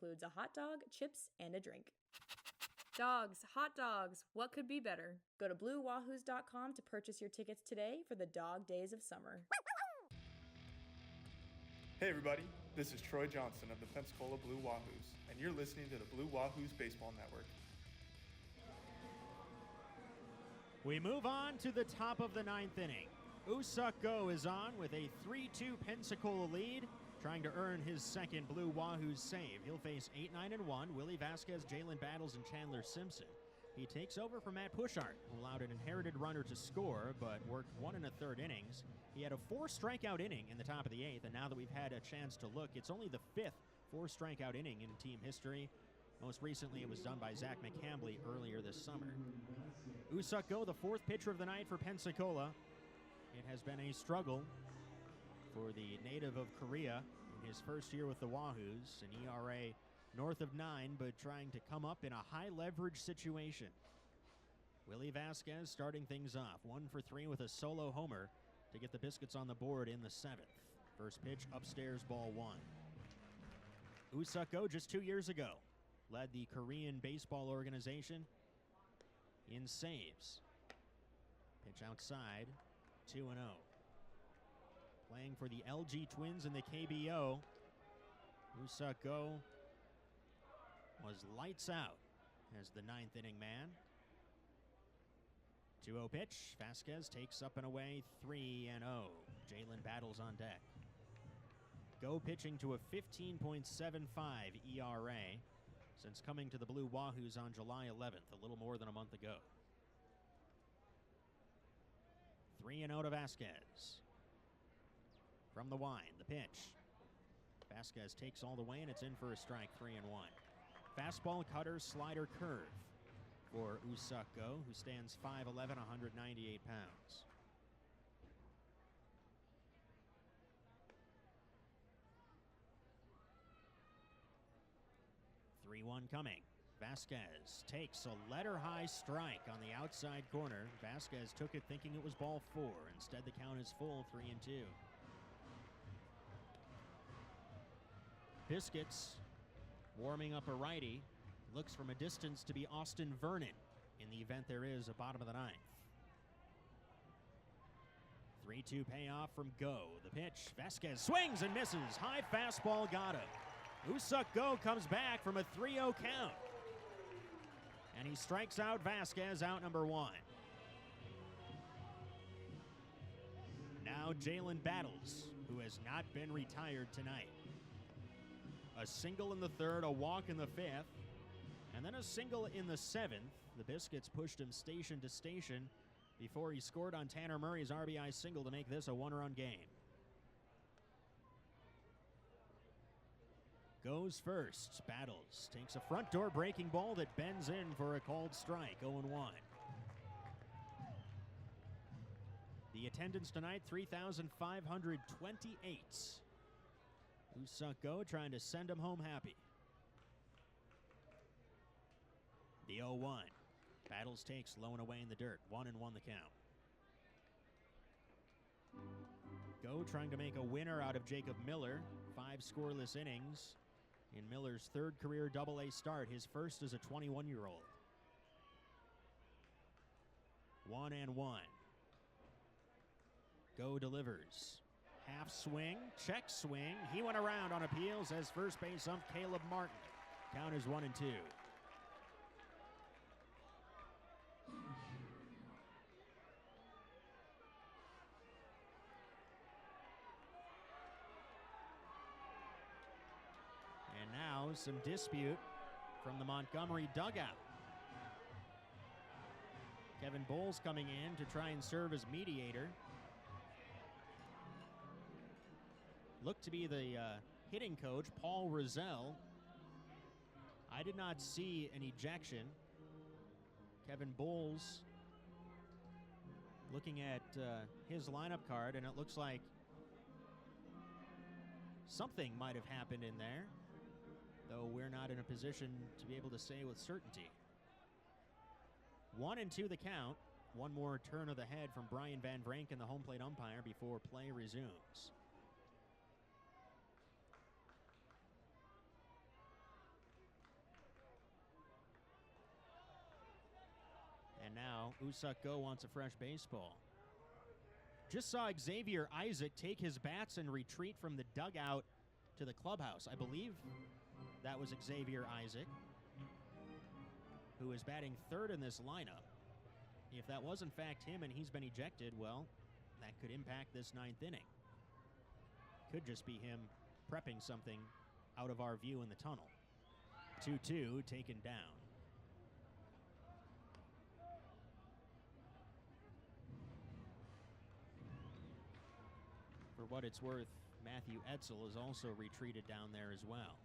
includes a hot dog, chips, and a drink. Dogs, hot dogs, what could be better? Go to BlueWahoos.com to purchase your tickets today for the dog days of summer. Hey everybody, this is Troy Johnson of the Pensacola Blue Wahoos, and you're listening to the Blue Wahoos Baseball Network. We move on to the top of the ninth inning. Woo-Suk Go is on with a 3-2 Pensacola lead, trying to earn his second Blue Wahoos save. He'll face 8-9-1, Willie Vasquez, Jalen Battles, and Chandler Simpson. He takes over from Matt Pushart, who allowed an inherited runner to score, but worked 1 1/3 innings. He had a 4-strikeout inning in the top of the 8th, and now that we've had a chance to look, it's only the 5th 4-strikeout inning in team history. Most recently, it was done by Zach McCambley earlier this summer. Woo-Suk Go, the 4th pitcher of the night for Pensacola. It has been a struggle for the native of Korea in his first year with the Wahoos, an ERA north of 9, but trying to come up in a high-leverage situation. Willie Vasquez starting things off, 1 for 3 with a solo homer to get the Biscuits on the board in the 7th. First pitch, upstairs, ball 1. Woo-Suk Go just 2 years ago led the Korean baseball organization in saves. Pitch outside, 2-0. Playing for the LGTWINS in the KBO, Woo-Suk Go was lights out as the 9th inning man. 2-0 pitch. Vasquez takes up and away, 3-0. Jalen Battles on deck. Go pitching to a 15.75 ERA since coming to the Blue Wahoos on July 11th, a little more than a month ago. 3-0 to Vasquez. From the wind, the pitch. Vasquez takes all the way, and it's in for a strike, 3-1. Fastball, cutter, slider, curve for Woo-Suk Go, who stands 5'11", 198 pounds. Three-one coming. Vasquez takes a letter-high strike on the outside corner. Vasquez took it thinking it was ball 4. Instead, the count is full, 3-2. Biscuits warming up a righty. Looks from a distance to be Austin Vernon in the event there is a bottom of the 9th. 3-2 payoff from Go. The pitch. Vasquez swings and misses. High fastball got him. Woo-Suk Go comes back from a 3-0 count. And he strikes out Vasquez, out number 1. Now Jalen Battles, who has not been retired tonight. A single in the 3rd, a walk in the 5th, and then a single in the 7th. The Biscuits pushed him station to station before he scored on Tanner Murray's RBI single to make this a 1-run game. Goes first. Battles takes a front door breaking ball that bends in for a called strike, 0-1. The attendance tonight, 3,528. Woo-Suk Go trying to send him home happy. The 0-1. Battles takes low and away in the dirt. 1-1 the count. Go trying to make a winner out of Jacob Miller. 5 scoreless innings in Miller's 3rd career Double-A start, his first as a 21-year-old. 1-1. Go delivers. Half swing, check swing. He went around on appeals as first base ump Caleb Martin. Count is 1-2. And now some dispute from the Montgomery dugout. Kevin Bowles coming in to try and serve as mediator. Looked to be the hitting coach, Paul Rozelle. I did not see an ejection. Kevin Bowles looking at his lineup card, and it looks like something might have happened in there, though we're not in a position to be able to say with certainty. 1-2 the count. One more turn of the head from Brian Van Vranken, the home plate umpire, before play resumes. now Woo-Suk Go wants a fresh baseball. Just saw Xavier Isaac take his bats and retreat from the dugout to the clubhouse. I believe that was Xavier Isaac, who is batting third in this lineup. If that was in fact him and he's been ejected, well, that could impact this ninth inning. Could just be him prepping something out of our view in the tunnel. 2-2 taken down. For what it's worth, Matthew Etzel has also retreated down there as well.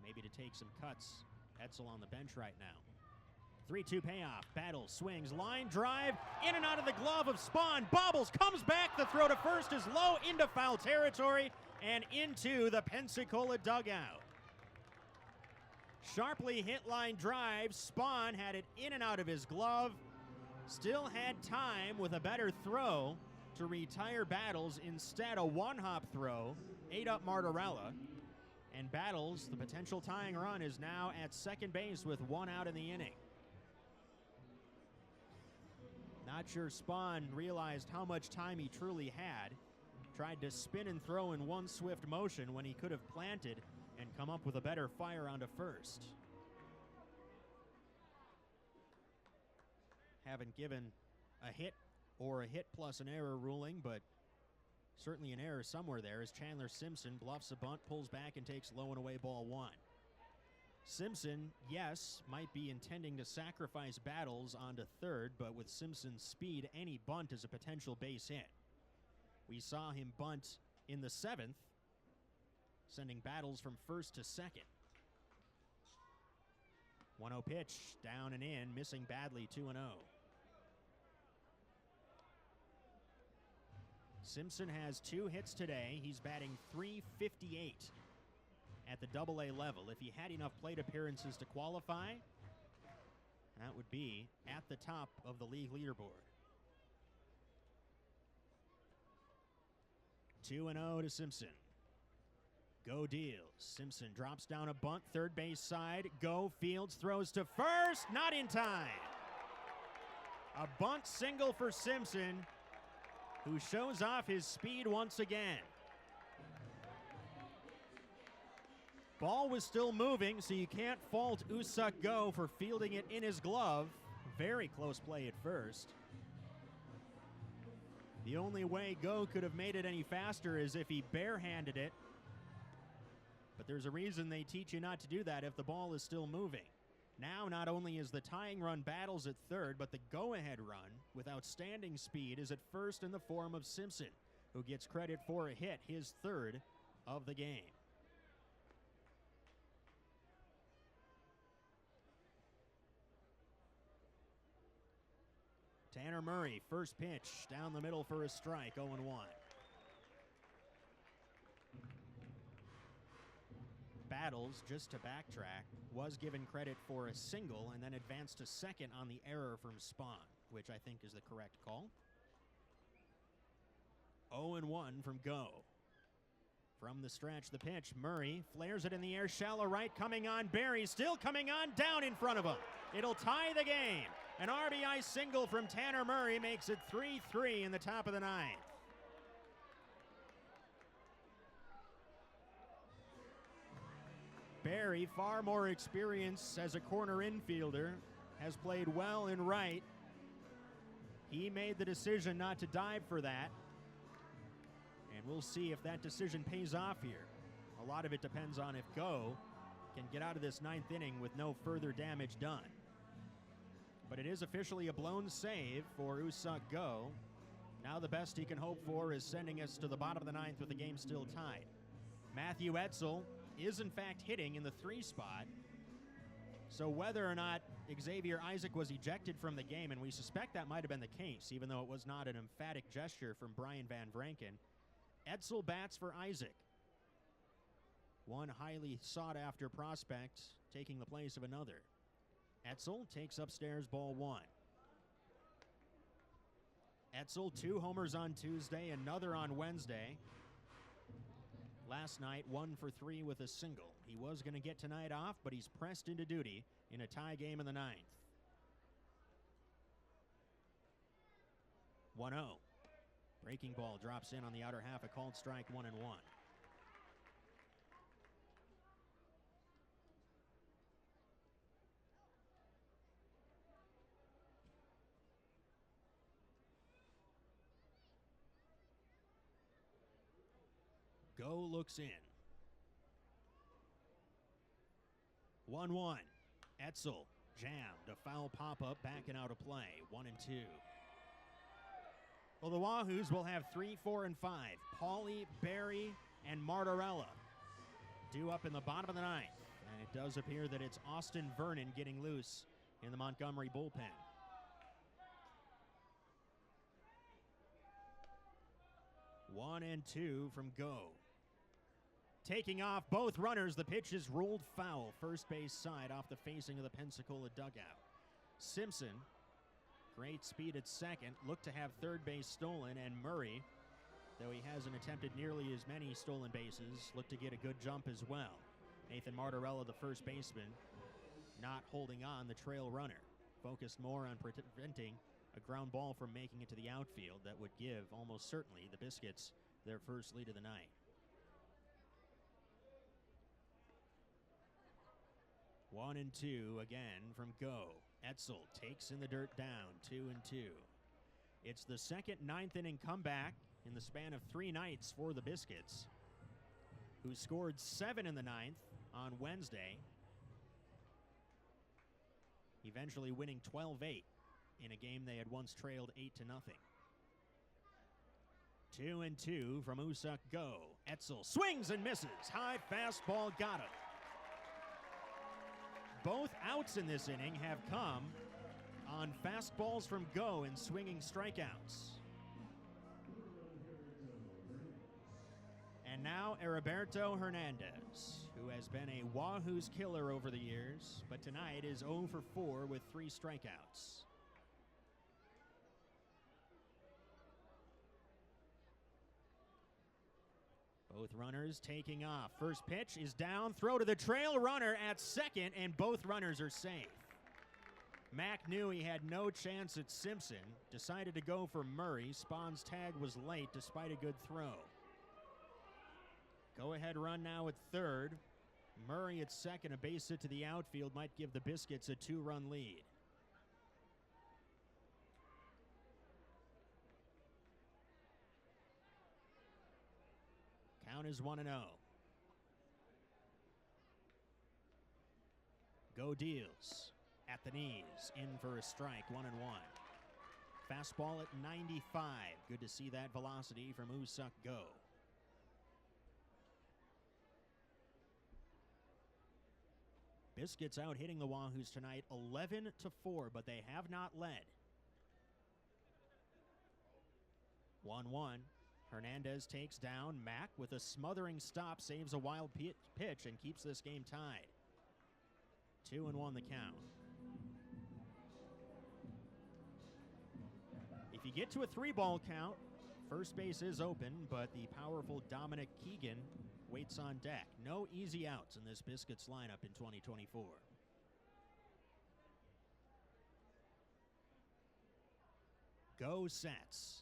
Maybe to take some cuts. Etzel on the bench right now. 3-2 payoff. Battle, swings, line drive, in and out of the glove of Spahn. Bobbles, comes back. The throw to first is low into foul territory and into the Pensacola dugout. Sharply hit line drive. Spahn had it in and out of his glove. Still had time with a better throw to retire Battles. Instead, a one-hop throw ate up Martorella. And Battles, the potential tying run, is now at second base with one out in the inning. Not sure Spahn realized how much time he truly had. Tried to spin and throw in one swift motion when he could have planted and come up with a better fire onto first. Haven't given a hit or a hit plus an error ruling, but certainly an error somewhere there as Chandler Simpson bluffs a bunt, pulls back, and takes low and away ball one. Simpson, yes, might be intending to sacrifice Battles onto third, but with Simpson's speed, any bunt is a potential base hit. We saw him bunt in the seventh, sending Battles from first to second. 1-0 pitch, down and in, missing badly, 2-0. Simpson has 2 hits today. He's batting .358 at the Double-A level. If he had enough plate appearances to qualify, that would be at the top of the league leaderboard. 2-0 to Simpson. Go deals. Simpson drops down a bunt, third base side. Go Fields throws to first, not in time. A bunt single for Simpson, who shows off his speed once again. Ball was still moving, so you can't fault Woo-Suk Go for fielding it in his glove. Very close play at first. The only way Go could have made it any faster is if he barehanded it. But there's a reason they teach you not to do that if the ball is still moving. Now, not only is the tying run Battles at third, but the go-ahead run with outstanding speed is at first in the form of Simpson, who gets credit for a hit, his third of the game. Tanner Murray, first pitch, down the middle for a strike, 0-1. Battles, just to backtrack, was given credit for a single and then advanced to second on the error from Spahn, which I think is the correct call. 0-1 from Go. From the stretch, the pitch, Murray flares it in the air, shallow right, coming on, Barry still coming on, down in front of him. It'll tie the game. An RBI single from Tanner Murray makes it 3-3 in the top of the ninth. Barry, far more experience as a corner infielder, has played well in right. He made the decision not to dive for that. And we'll see if that decision pays off here. A lot of it depends on if Go can get out of this ninth inning with no further damage done. But it is officially a blown save for Woo-Suk Go. Now the best he can hope for is sending us to the bottom of the ninth with the game still tied. Matthew Etzel is in fact hitting in the 3 spot. So whether or not Xavier Isaac was ejected from the game, and we suspect that might have been the case, even though it was not an emphatic gesture from Brian Van Vranken, Etzel bats for Isaac. One highly sought-after prospect taking the place of another. Etzel takes upstairs ball 1. Etzel, 2 homers on Tuesday, another on Wednesday. Last night, 1 for 3 with a single. He was going to get tonight off, but he's pressed into duty in a tie game in the ninth. 1-0. Breaking ball drops in on the outer half. A called strike, 1-1. Go looks in. 1-1. Etzel jammed. A foul pop-up backing out of play. 1-2. Well, the Wahoos will have 3, 4, and 5. Pauly, Barry, and Martorella due up in the bottom of the ninth. And it does appear that it's Austin Vernon getting loose in the Montgomery bullpen. 1-2 from Go. Taking off both runners, the pitch is ruled foul. First base side off the facing of the Pensacola dugout. Simpson, great speed at second, looked to have third base stolen, and Murray, though he hasn't attempted nearly as many stolen bases, looked to get a good jump as well. Nathan Martorella, the first baseman, not holding on the trail runner, focused more on preventing a ground ball from making it to the outfield that would give almost certainly the Biscuits their first lead of the night. 1-2 again from Go. Etzel takes in the dirt down, 2-2. It's the second ninth inning comeback in the span of 3 nights for the Biscuits, who scored 7 in the ninth on Wednesday, eventually winning 12-8 in a game they had once trailed 8-0. 2-2 from Woo-Suk. Go. Etzel swings and misses. High fastball got him. Both outs in this inning have come on fastballs from Go and swinging strikeouts. And now Heriberto Hernandez, who has been a Wahoos killer over the years, but tonight is 0 for 4 with 3 strikeouts. Both runners taking off. First pitch is down. Throw to the trail runner at second, and both runners are safe. Mack knew he had no chance at Simpson. Decided to go for Murray. Spahn's tag was late despite a good throw. Go-ahead run now at third. Murray at second. A base hit to the outfield might give the Biscuits a 2-run lead. Count is 1-0. Go deals at the knees, in for a strike, 1-1. Fastball at 95. Good to see that velocity from Woo-Suk. Go. Biscuits out hitting the Wahoos tonight 11-4, but they have not led. 1-1. Hernandez takes down Mack with a smothering stop, saves a wild pitch, and keeps this game tied. 2-1 the count. If you get to a 3-ball count, first base is open, but the powerful Dominic Keegan waits on deck. No easy outs in this Biscuits lineup in 2024. Go sets.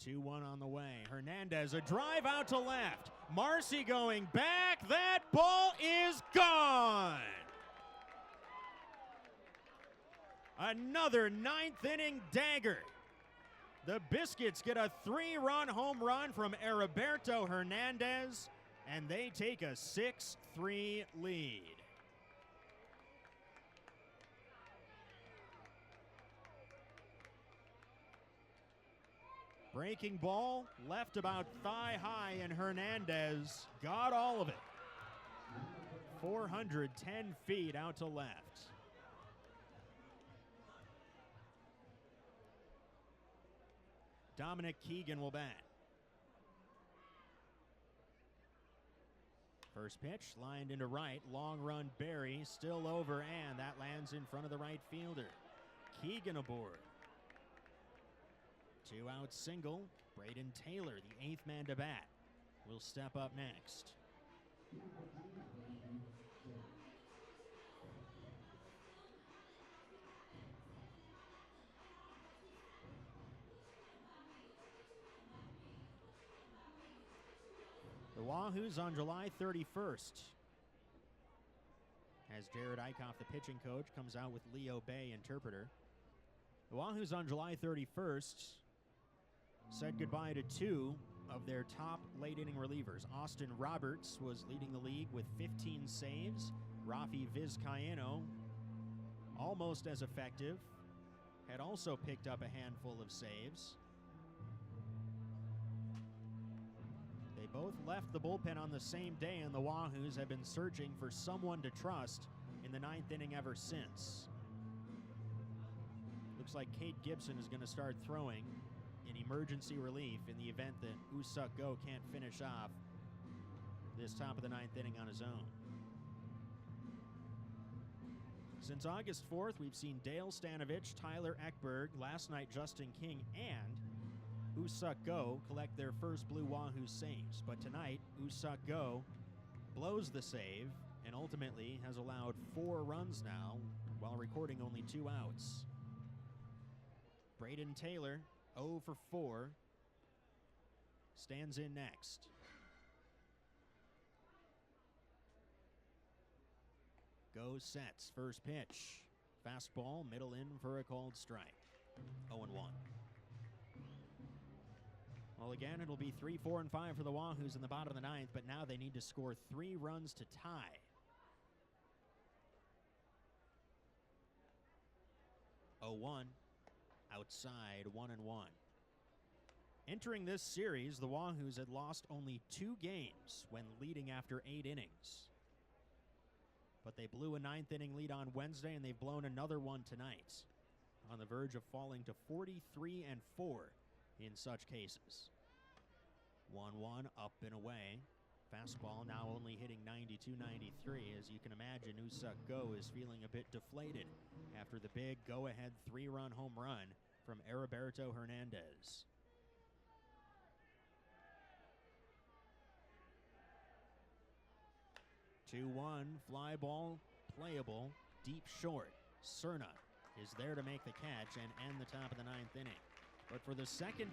2-1 on the way. Hernandez, a drive out to left. Marcy going back. That ball is gone. Another 9th inning dagger. The Biscuits get a 3-run home run from Heriberto Hernandez, and they take a 6-3 lead. Breaking ball left about thigh high, and Hernandez got all of it. 410 feet out to left. Dominic Keegan will bat. First pitch lined into right. Long run Barry still over, and that lands in front of the right fielder. Keegan aboard. 2-out single. Braden Taylor, the 8th man to bat, will step up next. The Wahoos on July 31st. As Jared Eichhoff, the pitching coach, comes out with Leo Bay, interpreter. The Wahoos on July 31st said goodbye to two of their top late inning relievers. Austin Roberts was leading the league with 15 saves. Rafi Vizcaino, almost as effective, had also picked up a handful of saves. They both left the bullpen on the same day, and the Wahoos have been searching for someone to trust in the ninth inning ever since. Looks like Cade Gibson is going to start throwing in emergency relief in the event that Woo-Suk Go can't finish off this top of the ninth inning on his own. Since August 4th, we've seen Dale Stanovich, Tyler Ekberg, last night Justin King, and Woo-Suk Go collect their first Blue Wahoo saves. But tonight, Woo-Suk Go blows the save and ultimately has allowed 4 runs now while recording only 2 outs. Braden Taylor, 0 for 4, stands in next. Go sets, first pitch. Fastball, middle in for a called strike. 0-1. Well, again, it'll be 3, 4, and 5 for the Wahoos in the bottom of the ninth, but now they need to score 3 runs to tie. Outside, 1-1. Entering this series, the Wahoos had lost only 2 games when leading after 8 innings. But they blew a 9th inning lead on Wednesday, and they've blown another one tonight, on the verge of falling to 43-4 in such cases. 1-1, up and away. Fastball now only hitting 92-93. As you can imagine, Woo-Suk Go is feeling a bit deflated after the big go-ahead 3-run home run from Heriberto Hernandez. Two-one, fly ball, playable, deep short. Cerna is there to make the catch and end the top of the ninth inning. But for the second